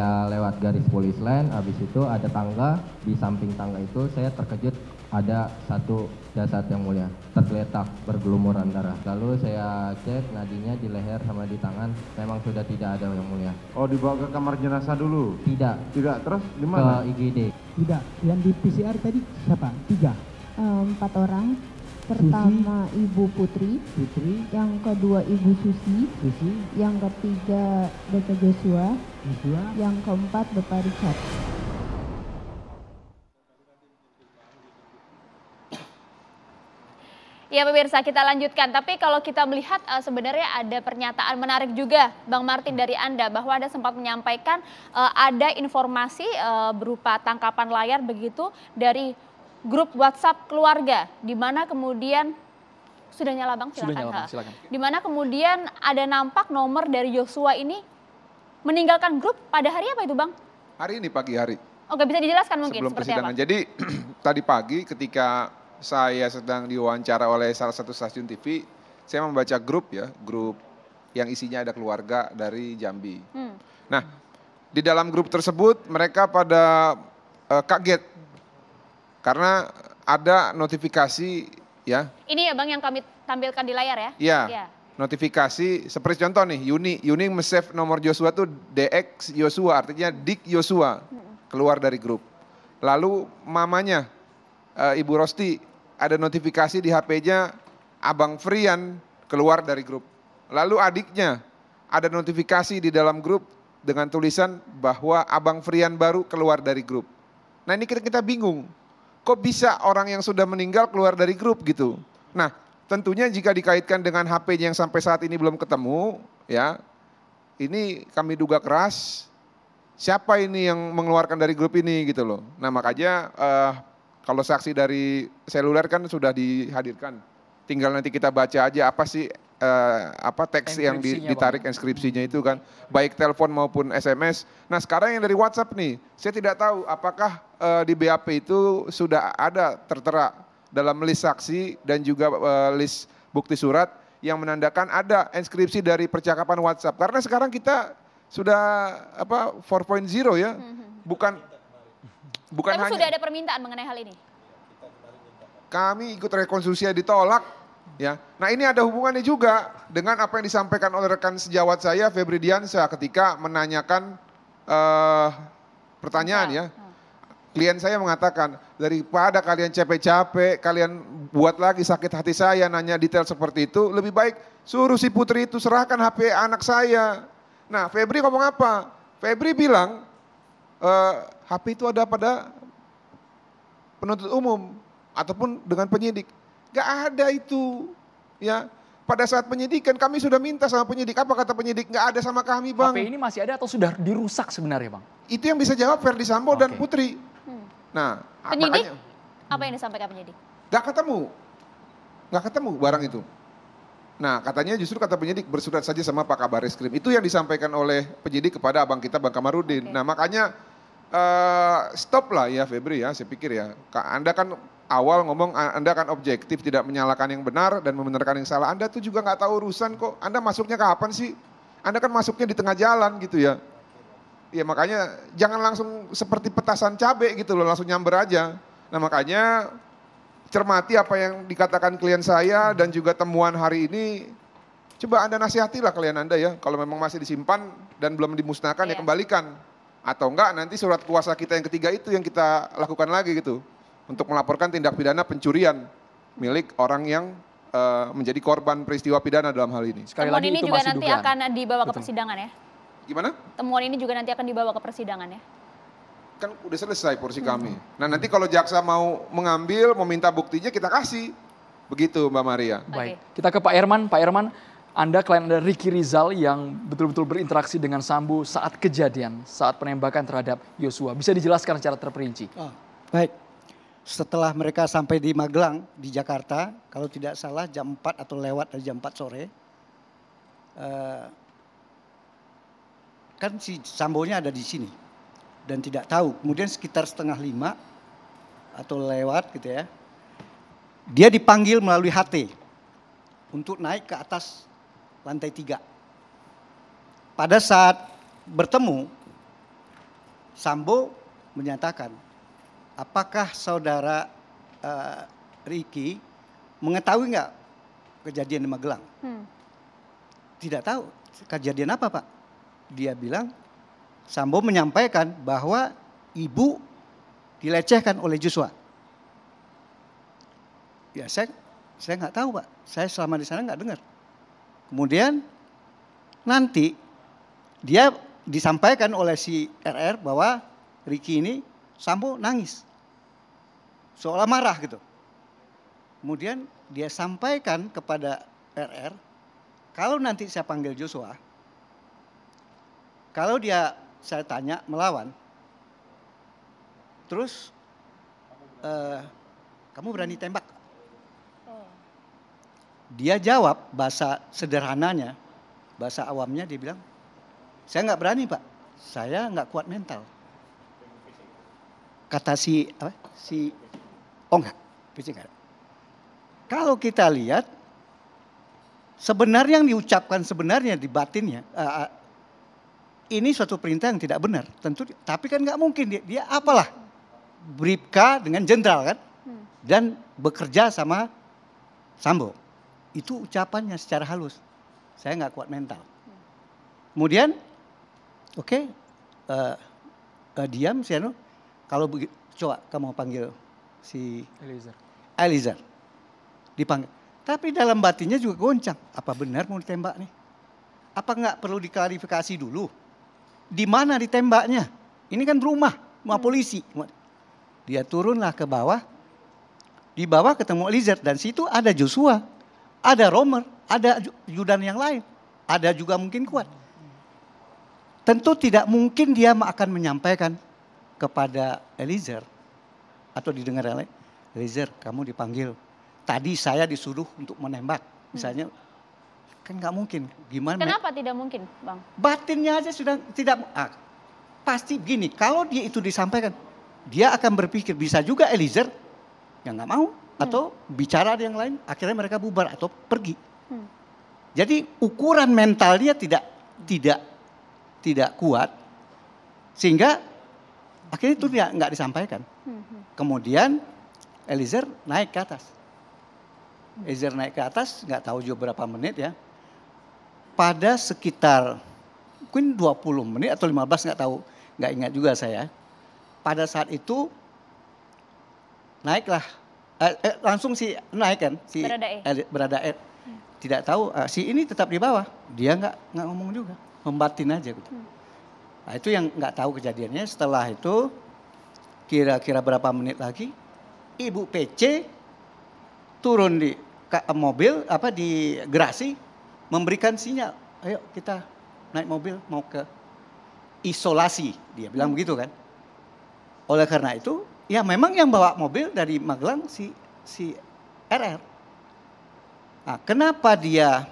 Saya lewat garis polis line, habis itu ada tangga, di samping tangga itu saya terkejut ada satu jasad yang mulia, tergeletak bergelumuran darah. Lalu saya cek nadinya di leher sama di tangan, memang sudah tidak ada yang mulia. Oh, dibawa ke kamar jenazah dulu? Tidak. Tidak, terus di mana? Ke IGD. Tidak, yang di PCR tadi siapa? 3? 4 orang. Pertama Susi, Ibu Putri, yang kedua Ibu Susi, yang ketiga Bapak Joshua, yang keempat Bapak Richard. Ya pemirsa, kita lanjutkan. Tapi kalau kita melihat sebenarnya ada pernyataan menarik juga Bang Martin dari Anda, bahwa Anda sempat menyampaikan ada informasi berupa tangkapan layar begitu dari grup WhatsApp keluarga, di mana kemudian sudah nyala Bang, silakan. Sudah nyala Bang, silakan. Di mana kemudian ada nampak nomor dari Joshua ini meninggalkan grup pada hari apa itu Bang? Hari ini pagi hari. Oke, bisa dijelaskan mungkin sebelum seperti persidangan. apa? Jadi tadi pagi ketika saya sedang diwawancara oleh salah satu stasiun TV, saya membaca grup yang isinya ada keluarga dari Jambi. Nah, di dalam grup tersebut mereka pada kaget karena ada notifikasi ya. Ini ya Bang yang kami tampilkan di layar ya? Iya. Notifikasi seperti contoh nih, Yuni nge-save nomor Joshua tuh DX Joshua, artinya Dik Joshua keluar dari grup. Lalu mamanya Ibu Rosti ada notifikasi di HP-nya Abang Frian keluar dari grup. Lalu adiknya ada notifikasi di dalam grup dengan tulisan bahwa Abang Frian baru keluar dari grup. Nah ini kita bingung. Kok bisa orang yang sudah meninggal keluar dari grup gitu. Nah tentunya jika dikaitkan dengan HP-nya yang sampai saat ini belum ketemu, ya ini kami duga keras siapa ini yang mengeluarkan dari grup ini gitu loh. Nah makanya kalau saksi dari seluler kan sudah dihadirkan. Tinggal nanti kita baca aja apa sih teks yang ditarik inskripsinya itu kan. Baik telepon maupun SMS. Nah sekarang yang dari WhatsApp nih, saya tidak tahu apakah di BAP itu sudah ada tertera dalam list saksi dan juga list bukti surat yang menandakan ada inskripsi dari percakapan WhatsApp. Karena sekarang kita sudah 4.0 ya, bukan hanya. Sudah ada permintaan mengenai hal ini? Kami ikut rekonstruksi ditolak, ya. Nah ini ada hubungannya juga dengan apa yang disampaikan oleh rekan sejawat saya Febri Diansyah ketika menanyakan pertanyaan ya. Klien saya mengatakan, daripada kalian capek-capek, kalian buat lagi sakit hati saya nanya detail seperti itu, lebih baik suruh si Putri itu serahkan HP anak saya. Nah Febri ngomong apa? Febri bilang, HP itu ada pada penuntut umum ataupun dengan penyidik. Gak ada itu. Ya, pada saat penyidikan kami sudah minta sama penyidik. Apa kata penyidik? Gak ada sama kami Bang. HP ini masih ada atau sudah dirusak sebenarnya Bang? Itu yang bisa jawab Ferdi Sambo dan Putri. Nah, penyidik, apa yang disampaikan penyidik? Gak ketemu barang itu. Nah katanya justru kata penyidik bersurat saja sama Pak Kabar Eskrim. Itu yang disampaikan oleh penyidik kepada abang kita Bang Kamarudin. Nah makanya stop lah ya Febri ya, saya pikir ya. Anda kan awal ngomong Anda kan objektif, tidak menyalahkan yang benar dan membenarkan yang salah. Anda tuh juga nggak tahu urusan kok. Anda masuknya kapan sih? Anda kan masuknya di tengah jalan gitu ya. Ya makanya jangan langsung seperti petasan cabai gitu loh, langsung nyamber aja. Nah makanya cermati apa yang dikatakan klien saya dan juga temuan hari ini. Coba Anda nasihatilah klien Anda ya, kalau memang masih disimpan dan belum dimusnahkan ya kembalikan. Atau enggak nanti surat kuasa kita yang ketiga itu yang kita lakukan lagi gitu. Untuk melaporkan tindak pidana pencurian milik orang yang menjadi korban peristiwa pidana dalam hal ini. Sekali lagi ini juga nanti akan dibawa ke persidangan ya? Gimana? Temuan ini juga nanti akan dibawa ke persidangan ya? Kan udah selesai porsi kami. Nah nanti kalau jaksa mau mengambil, meminta buktinya kita kasih. Begitu Mbak Maria. Baik, kita ke Pak Herman. Pak Herman, Anda klien Anda Ricky Rizal yang betul-betul berinteraksi dengan Sambo saat kejadian, saat penembakan terhadap Joshua. Bisa dijelaskan secara terperinci? Baik, setelah mereka sampai di Magelang, di Jakarta, kalau tidak salah jam 4 atau lewat dari jam 4 sore, kan si Sambonya ada di sini dan tidak tahu. Kemudian sekitar 4:30 atau lewat gitu ya, dia dipanggil melalui HT untuk naik ke atas lantai 3. Pada saat bertemu, Sambo menyatakan, apakah saudara Ricky mengetahui nggak kejadian di Magelang? Tidak tahu. Kejadian apa, Pak? Dia bilang, Sambo menyampaikan bahwa ibu dilecehkan oleh Joshua. Ya saya nggak tahu, Pak. Saya selama di sana nggak dengar. Kemudian nanti dia disampaikan oleh si RR bahwa Ricky ini Sambo nangis. Seolah marah gitu. Kemudian dia sampaikan kepada RR, kalau nanti saya panggil Joshua, kalau saya tanya melawan, terus kamu berani tembak? Dia jawab bahasa sederhananya, bahasa awamnya dia bilang, saya nggak berani Pak, saya nggak kuat mental. Kata oh enggak, kalau kita lihat, sebenarnya yang diucapkan sebenarnya di batinnya, ini suatu perintah yang tidak benar, tentu. Tapi kan nggak mungkin dia apalah, bribka dengan jenderal kan, dan bekerja sama Sambo. Itu ucapannya secara halus. Saya nggak kuat mental. Kemudian, oke, diam si Anu. Kalau begitu, coba kamu panggil si Eliezer. Dipanggil. Tapi dalam batinnya juga goncang. Apa benar mau ditembak nih? Apa nggak perlu diklarifikasi dulu? Di mana ditembaknya? Ini kan rumah polisi. Dia turunlah ke bawah. Di bawah ketemu Eliezer dan situ ada Joshua. Ada Romer, ada Yudan yang lain, ada juga mungkin Kuat. Tentu tidak mungkin dia akan menyampaikan kepada Eliezer atau didengar oleh Eliezer, kamu dipanggil. Tadi saya disuruh untuk menembak, misalnya, kan nggak mungkin. Gimana? Kenapa tidak mungkin, Bang? Batinnya aja sudah tidak. Pasti begini, kalau dia itu disampaikan, dia akan berpikir bisa juga Eliezer yang nggak mau. Atau bicara yang lain, akhirnya mereka bubar atau pergi. Jadi ukuran mental dia tidak kuat, sehingga akhirnya itu nggak disampaikan. Kemudian Eliezer naik ke atas. Nggak tahu juga berapa menit ya. Pada sekitar mungkin 20 menit atau 15 nggak tahu, nggak ingat juga saya. Pada saat itu naiklah. Langsung si naik kan, si Baradae. Tidak tahu, si ini tetap di bawah. Dia nggak ngomong juga, membatin aja gitu. Nah itu yang nggak tahu kejadiannya. Setelah itu kira-kira berapa menit lagi, Ibu PC turun di mobil, di gerasi, memberikan sinyal, ayo kita naik mobil mau ke isolasi. Dia bilang begitu kan. Oleh karena itu, ya memang yang bawa mobil dari Magelang si RR. Nah, kenapa dia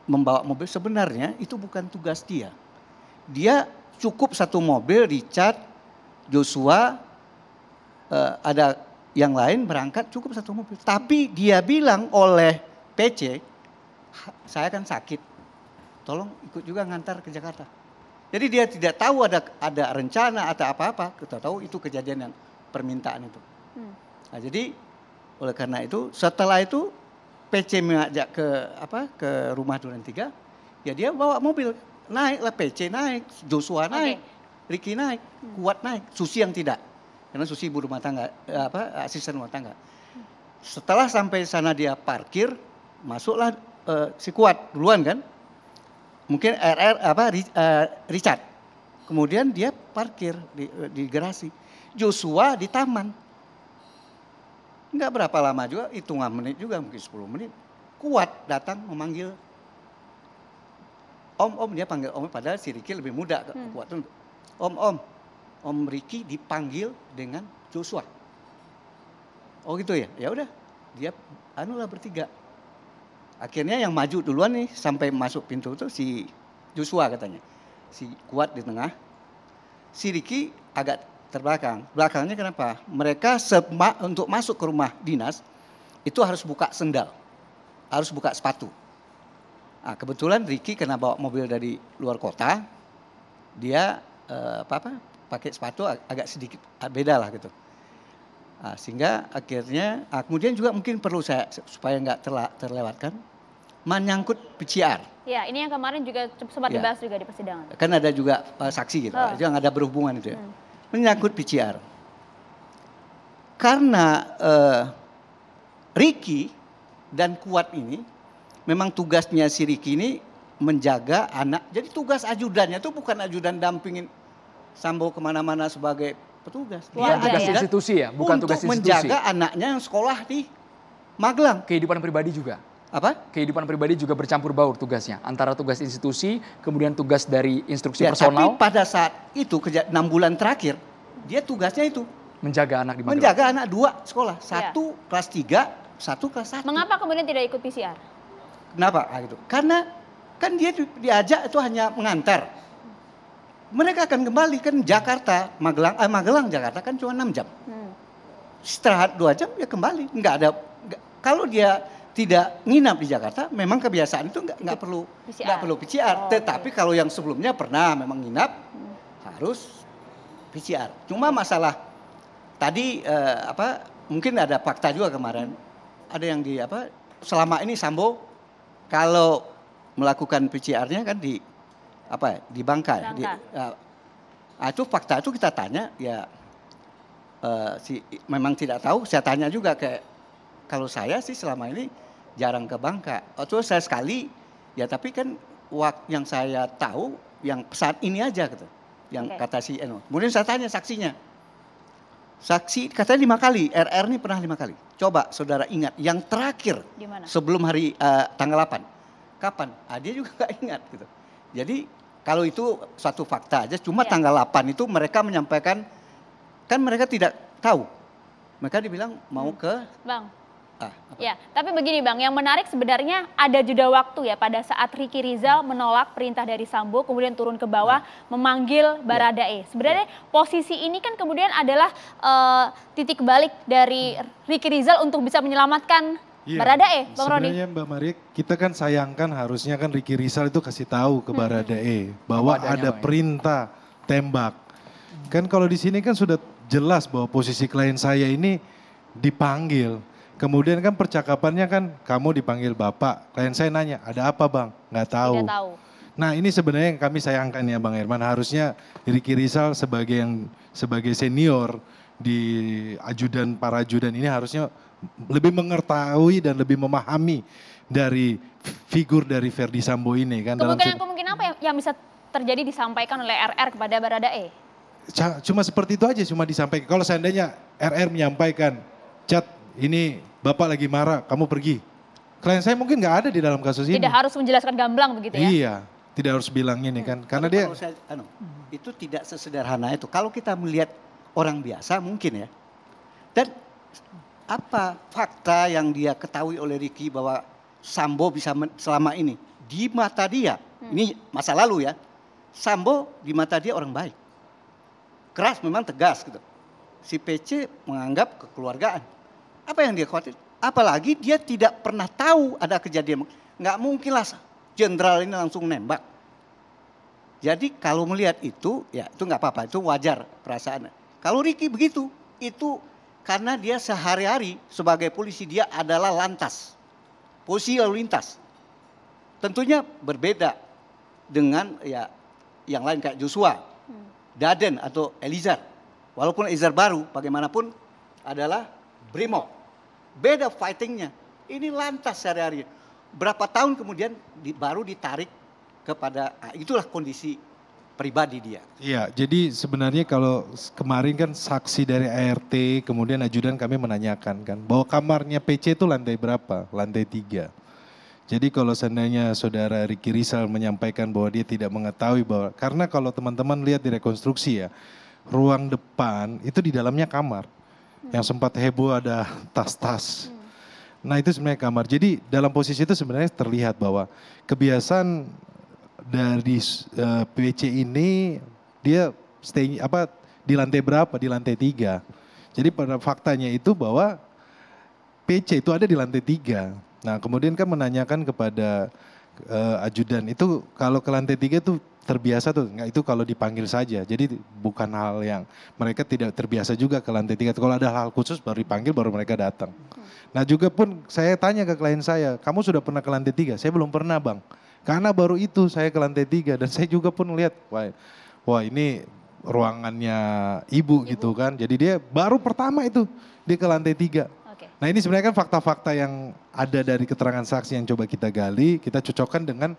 membawa mobil? Sebenarnya itu bukan tugas dia. Dia cukup satu mobil, Richard, Joshua, ada yang lain berangkat cukup satu mobil. Tapi dia bilang oleh PC, saya kan sakit, tolong ikut juga ngantar ke Jakarta. Jadi dia tidak tahu ada rencana atau apa-apa, kita tahu itu kejadian yang permintaan itu. Nah, jadi oleh karena itu setelah itu PC mengajak ke rumah Duren 3, ya dia bawa mobil, naiklah PC naik, Joshua naik, Ricky naik, Kuat naik, Susi yang tidak. Karena Susi ibu rumah tangga, asisten rumah tangga. Setelah sampai sana dia parkir, masuklah si Kuat duluan kan. Mungkin Richard. Kemudian dia parkir di garasi. Joshua di taman. Enggak berapa lama juga, hitungan menit juga, mungkin 10 menit. Kuat datang memanggil Om, dia panggil Om, padahal si Ricky lebih muda. Kuat tuh. Om Ricky dipanggil dengan Joshua. Oh gitu ya? Ya udah, dia bertiga. Akhirnya yang maju duluan nih sampai masuk pintu itu si Joshua katanya. Si Kuat di tengah. Si Ricky agak terbelakang. Belakangnya kenapa? Mereka untuk masuk ke rumah dinas itu harus buka sendal. Harus buka sepatu. Nah, kebetulan Ricky karena bawa mobil dari luar kota. Dia pakai sepatu agak sedikit beda lah gitu. Sehingga akhirnya kemudian juga mungkin perlu saya supaya nggak terlewatkan menyangkut PCR. Ya, ini yang kemarin juga sempat dibahas juga di persidangan. Kan ada juga saksi gitu, yang ada berhubungan itu ya. Menyangkut PCR. Karena Ricky dan Kuat ini memang tugasnya si Ricky ini menjaga anak. Jadi tugas ajudannya itu bukan ajudan dampingin Sambo kemana-mana sebagai petugas. Bukan tugas ya? institusi ya, bukan tugas untuk institusi. menjaga anaknya yang sekolah di Magelang. Kehidupan pribadi juga. Apa? Kehidupan pribadi juga bercampur baur tugasnya. Antara tugas institusi, kemudian tugas dari instruksi Ya, personal. tapi pada saat itu 6 bulan terakhir dia tugasnya itu Menjaga anak di Magelang. menjaga anak 2 sekolah, 1 kelas 3, 1 kelas 1. Mengapa kemudian tidak ikut PCR? Kenapa? Gitu. Karena kan dia diajak itu hanya mengantar. Mereka akan kembali kan Jakarta, Magelang Jakarta kan cuma 6 jam. Istirahat 2 jam ya kembali. Kalau dia tidak nginap di Jakarta, memang kebiasaan itu nggak perlu PCR. Tetapi kalau yang sebelumnya pernah memang nginap, harus PCR. Cuma masalah tadi mungkin ada fakta juga kemarin, ada yang selama ini Sambo kalau melakukan PCR-nya kan di Bangka. Itu fakta itu kita tanya ya memang tidak tahu. Saya tanya juga kalau saya sih selama ini jarang ke Bangka. Atau saya sekali ya tapi kan yang saya tahu yang saat ini aja gitu. Yang kata si Eno. Kemudian saya tanya saksinya. Saksi katanya 5 kali, RR ini pernah 5 kali. Coba saudara ingat yang terakhir sebelum hari tanggal 8. Kapan? Dia juga gak ingat gitu. Jadi kalau itu suatu fakta aja, cuma tanggal 8 itu mereka menyampaikan, kan mereka tidak tahu. Mereka dibilang mau ke... Bang. Ya, tapi begini Bang, yang menarik sebenarnya ada jeda waktu ya pada saat Ricky Rizal menolak perintah dari Sambo, kemudian turun ke bawah memanggil Baradae. Sebenarnya posisi ini kan kemudian adalah titik balik dari Ricky Rizal untuk bisa menyelamatkan Baradae, Bang Roni. Sebenarnya Mbak Marik, kita kan sayangkan harusnya kan Ricky Rizal itu kasih tahu ke Baradae bahwa ada perintah tembak. Kan kalau di sini kan sudah jelas bahwa posisi klien saya ini dipanggil. Kemudian kan percakapannya kan kamu dipanggil Bapak, klien saya nanya ada apa Bang? Nggak tahu. Tidak tahu. Nah ini sebenarnya yang kami sayangkan ya Bang Herman, harusnya Ricky Rizal sebagai senior di para ajudan ini harusnya lebih mengetahui dan lebih memahami dari figur dari Verdi Sambo ini kan. Kemungkinan apa yang bisa terjadi disampaikan oleh RR kepada Baradae? Cuma seperti itu aja, cuma disampaikan. Kalau seandainya RR menyampaikan, Cat ini Bapak lagi marah, kamu pergi. Klien saya mungkin nggak ada di dalam kasus ini. Tidak harus menjelaskan gamblang begitu ya? Iya, tidak harus bilang ini kan. Karena dia... itu tidak sesederhana itu. Kalau kita melihat orang biasa mungkin ya. Dan apa fakta yang dia ketahui oleh Ricky bahwa Sambo bisa selama ini. Di mata dia, ini masa lalu ya. Sambo di mata dia orang baik. Keras memang tegas gitu. Si PC menganggap kekeluargaan. Apa yang dia khawatir? Apalagi dia tidak pernah tahu ada kejadian. Nggak mungkin lah jenderal ini langsung nembak. Jadi kalau melihat itu, ya itu nggak apa-apa, itu wajar perasaan. Kalau Ricky begitu, itu karena dia sehari-hari sebagai polisi dia adalah lantas. Polisi lalu lintas. Tentunya berbeda dengan ya yang lain kayak Joshua, Daden atau Elizar. Walaupun Elizar baru, bagaimanapun adalah Brimob. Beda fightingnya. Ini lantas sehari-hari. Berapa tahun kemudian baru ditarik kepada, itulah kondisi pribadi dia. Iya, jadi sebenarnya kalau kemarin kan saksi dari ART, kemudian ajudan kami menanyakan kan, bahwa kamarnya PC itu lantai berapa? Lantai 3. Jadi kalau seandainya saudara Ricky Rizal menyampaikan bahwa dia tidak mengetahui bahwa, karena kalau teman-teman lihat di rekonstruksi ya, ruang depan itu di dalamnya kamar. Yang sempat heboh ada tas-tas. Nah itu sebenarnya kamar. Jadi dalam posisi itu sebenarnya terlihat bahwa kebiasaan dari PC ini dia di lantai berapa? Di lantai 3. Jadi pada faktanya itu bahwa PC itu ada di lantai 3. Nah kemudian kan menanyakan kepada ajudan. Itu kalau ke lantai 3 tuh terbiasa tuh, nggak, itu kalau dipanggil saja. Jadi bukan hal yang mereka tidak terbiasa juga ke lantai 3. Kalau ada hal khusus baru dipanggil, baru mereka datang. Nah juga pun saya tanya ke klien saya, kamu sudah pernah ke lantai 3? Saya belum pernah bang. Karena baru itu saya ke lantai 3 dan saya juga pun lihat, wah ini ruangannya ibu gitu kan. Jadi dia baru pertama itu dia ke lantai 3. Nah ini sebenarnya kan fakta-fakta yang ada dari keterangan saksi yang coba kita gali, kita cocokkan dengan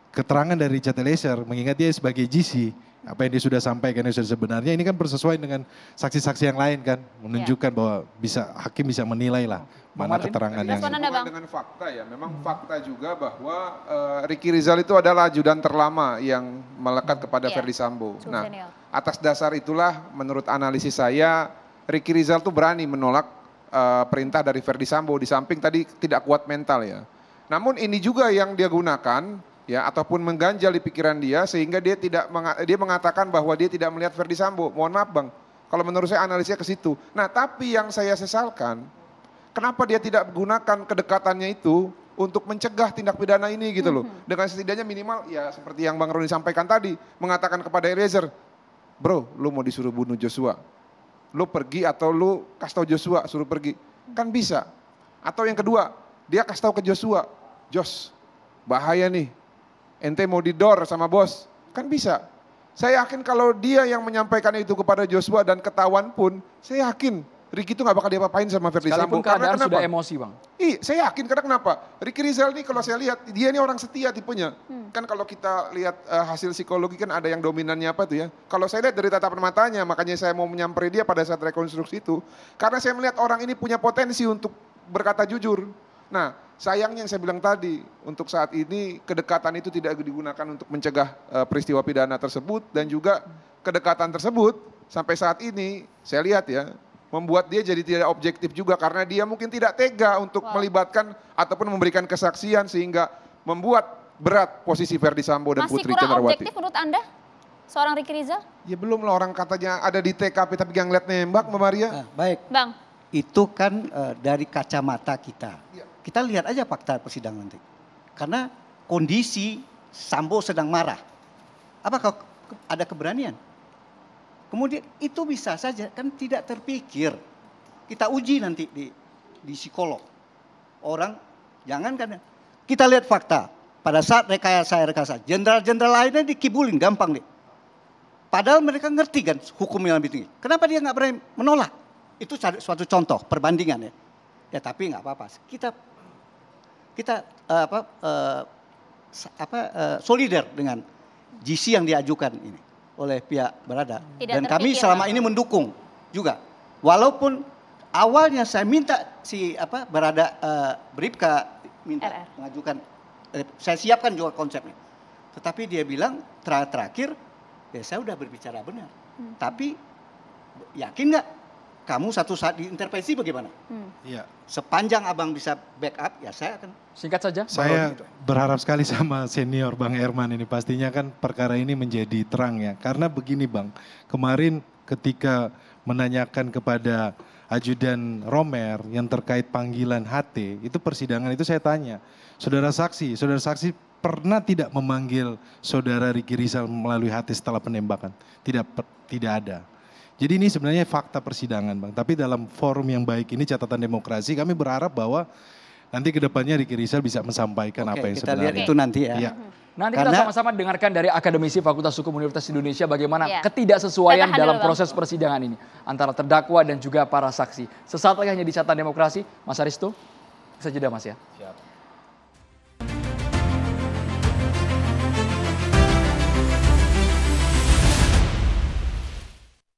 keterangan dari Richard Eliezer, mengingat dia sebagai GC, apa yang dia sudah sampaikan yang sudah sebenarnya ini kan bersesuaian dengan saksi-saksi yang lain kan, menunjukkan bahwa hakim bisa menilai lah mana keterangan yang dengan fakta ya. Memang fakta juga bahwa Ricky Rizal itu adalah ajudan terlama yang melekat kepada Ferdy Sambo. Nah, atas dasar itulah menurut analisis saya Ricky Rizal tuh berani menolak perintah dari Ferdy Sambo, di samping tadi tidak kuat mental ya. Namun ini juga yang dia gunakan ya, ataupun mengganjal di pikiran dia sehingga dia mengatakan bahwa dia tidak melihat Ferdy Sambo. Mohon maaf bang, kalau menurut saya analisnya ke situ. Nah tapi yang saya sesalkan, kenapa dia tidak menggunakan kedekatannya itu untuk mencegah tindak pidana ini gitu loh. Dengan setidaknya minimal ya seperti yang Bang Roni sampaikan tadi, mengatakan kepada Eliezer, bro lu mau disuruh bunuh Joshua, lu pergi atau lu kasih tahu Joshua suruh pergi, kan bisa. Atau yang kedua, dia kasih tahu ke Joshua, Jos bahaya nih, ente mau didor sama bos, kan bisa. Saya yakin kalau dia yang menyampaikan itu kepada Joshua dan ketahuan pun, saya yakin Ricky itu gak bakal diapa-apain sama Ferdy Sambo. Sekalipun keadaan sudah emosi bang. Saya yakin, karena kenapa? Ricky Rizal ini kalau saya lihat, dia ini orang setia tipenya. Kan kalau kita lihat hasil psikologi kan ada yang dominannya apa tuh ya. Kalau saya lihat dari tatapan matanya, makanya saya mau menyamperi dia pada saat rekonstruksi itu. Karena saya melihat orang ini punya potensi untuk berkata jujur. Nah sayangnya yang saya bilang tadi, untuk saat ini kedekatan itu tidak digunakan untuk mencegah peristiwa pidana tersebut. Dan juga kedekatan tersebut sampai saat ini saya lihat ya, membuat dia jadi tidak objektif juga karena dia mungkin tidak tega untuk melibatkan ataupun memberikan kesaksian sehingga membuat berat posisi Ferdy Sambo dan Putri Candrawati. Masih kurang objektif menurut Anda seorang Ricky Rizal? Ya belum lah, orang katanya ada di TKP tapi yang ngeliat nembak Mbak Maria. Nah, baik. Bang. Itu kan dari kacamata kita. Kita lihat aja fakta persidangan nanti. Karena kondisi Sambo sedang marah. Apakah ada keberanian? Kemudian itu bisa saja kan tidak terpikir. Kita uji nanti di psikolog. Orang jangan kan kita lihat fakta. Pada saat rekayasa, jenderal-jenderal lainnya dikibulin gampang deh. Padahal mereka ngerti kan hukum yang lebih tinggi. Kenapa dia nggak berani menolak? Itu suatu contoh perbandingan ya. Ya tapi nggak apa-apa. Kita solidar dengan GC yang diajukan ini oleh pihak Barada. Dan kami selama ini mendukung juga. Walaupun awalnya saya minta si Barada Bribka minta mengajukan, saya siapkan juga konsepnya. Tetapi dia bilang terakhir ya saya udah berbicara benar. Tapi yakin nggak kamu satu saat diintervensi bagaimana? Iya. Sepanjang abang bisa backup ya saya akan. Singkat saja. Saya berharap sekali sama senior Bang Herman ini, pastinya kan perkara ini menjadi terang ya. Karena begini Bang, kemarin ketika menanyakan kepada ajudan Romer yang terkait panggilan HT, itu persidangan itu saya tanya, saudara saksi pernah tidak memanggil saudara Ricky Rizal melalui HT setelah penembakan? Tidak ada. Jadi ini sebenarnya fakta persidangan Bang, tapi dalam forum yang baik ini catatan demokrasi, kami berharap bahwa nanti ke depannya Ricky Rizal bisa menyampaikan apa yang kita sebenarnya. lihat itu nanti ya. Iya. Nanti kita sama-sama dengarkan dari akademisi Fakultas Hukum Universitas Indonesia bagaimana ketidaksesuaian dalam proses persidangan ini antara terdakwa dan juga para saksi. Sesaat lagi hanya di catatan demokrasi, Mas Aristo, bisa jeda Mas ya. Siap.